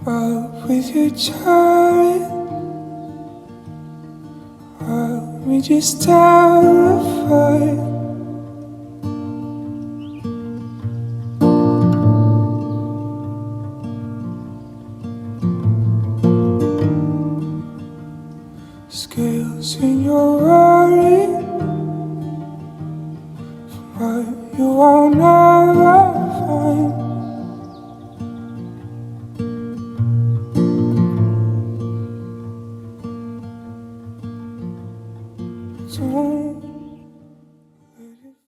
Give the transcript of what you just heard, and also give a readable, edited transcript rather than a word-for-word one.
Out with your child, we just terrified. Scales in your eye, but you won't know.